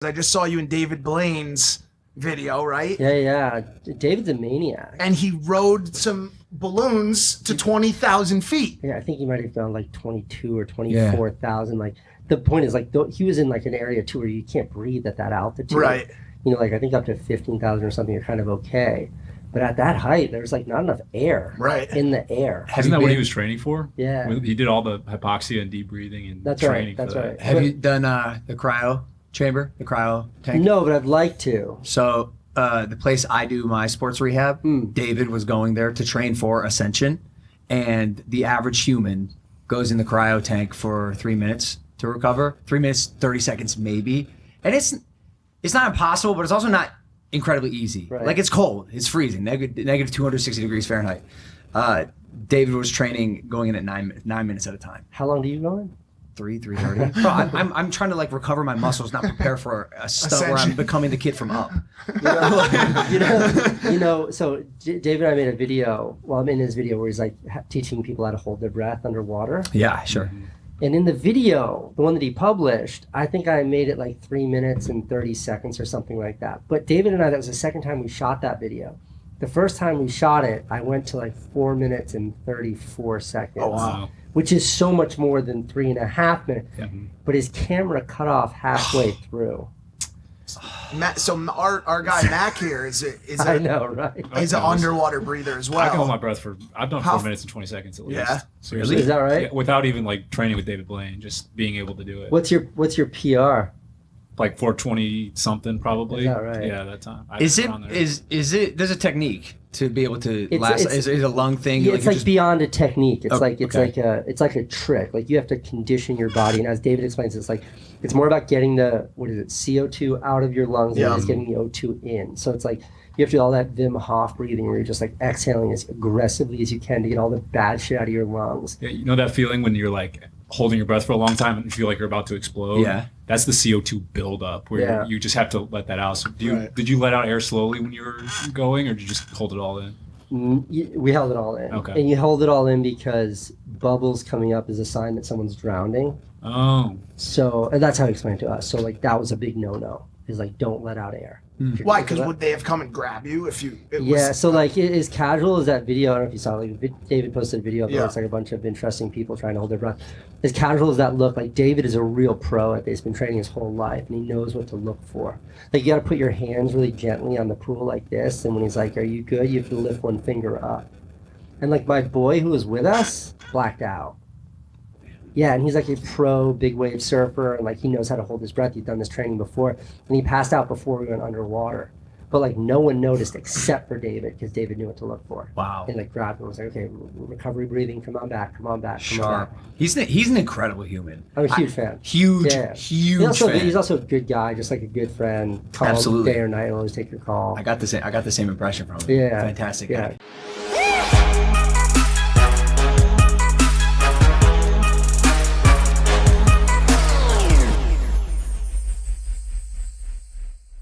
I just saw you in David Blaine's video, right? Yeah. David's a maniac. And he rode some balloons to 20,000 feet. Yeah, I think he might have gone like 22 or 24,000. Like the point is, like he was in like an area too where you can't breathe at that altitude. Right. You know, like I think up to 15,000 or something, you're kind of okay. But at that height, there's like not enough air in the air. Isn't that what he was training for? Yeah. He did all the hypoxia and deep breathing and That's training right. That's for that. right. Have you done the cryo chamber, the cryo tank? No, but I'd like to. So the place I do my sports rehab, David was going there to train for Ascension, and the average human goes in the cryo tank for 3 minutes to recover. 3 minutes, 30 seconds maybe. And it's not impossible, but it's also not incredibly easy. Right. Like it's cold, it's freezing, negative 260 degrees Fahrenheit. David was training going in at 9 minutes at a time. How long do you go in? 3:30. Bro, I'm trying to like recover my muscles, not prepare for a stunt where I'm becoming the kid from Up. So David and I made a video. Well, I'm in his video where he's like teaching people how to hold their breath underwater. Yeah, sure. And in the video, the one that he published, I think I made it like 3 minutes and 30 seconds or something like that. But David and I, that was the second time we shot that video. The first time we shot it, I went to like 4 minutes and 34 seconds. Oh, wow. Which is so much more than 3.5 minutes. Yeah. But his camera cut off halfway through. So our guy Mac here is I know, right? He's an underwater breather as well. I can hold my breath for, I've done 4 minutes and 20 seconds at least. Yeah. Seriously. Is that right? Yeah, without even like training with David Blaine, just being able to do it. What's your PR? Like 420 something probably. Is that right? Yeah, that time. Is it there's a technique to be able to last? Is it a lung thing? Yeah, it's like beyond a technique. It's okay. like a trick. Like you have to condition your body, and as David explains, it's more about getting the CO2 out of your lungs than it is getting the O2 in. So it's like you have to do all that Wim Hof breathing where you're just like exhaling as aggressively as you can to get all the bad shit out of your lungs. Yeah, you know that feeling when you're like holding your breath for a long time and you feel like you're about to explode? Yeah. That's the CO2 buildup where you just have to let that out. So did you let out air slowly when you were going, or did you just hold it all in? We held it all in. Okay. And you hold it all in because bubbles coming up is a sign that someone's drowning. Oh. So, and that's how he explained it to us. So like that was a big no-no. Is like don't let out air. Why? Because would they have come and grab you if you? So like as casual as that video. I don't know if you saw. Like David posted a video of it. It's like a bunch of interesting people trying to hold their breath. As casual as that looked, like David is a real pro at this. He's been training his whole life, and he knows what to look for. Like you got to put your hands really gently on the pool like this, and when he's like, "Are you good?" You have to lift one finger up. And like my boy who was with us blacked out. Yeah, and he's like a pro big wave surfer, and like he knows how to hold his breath. He'd done this training before, and he passed out before we went underwater. But like no one noticed except for David, because David knew what to look for. Wow. And like grabbed him and was like, "Okay, recovery breathing. Come on back. Come on back. Come on Sharp. back." He's an incredible human. I'm a huge fan. Huge fan. fan. He's also a good guy, just like a good friend. Call him day or night. I'll always take your call. I got the same impression from him. Yeah. Fantastic guy. Yeah.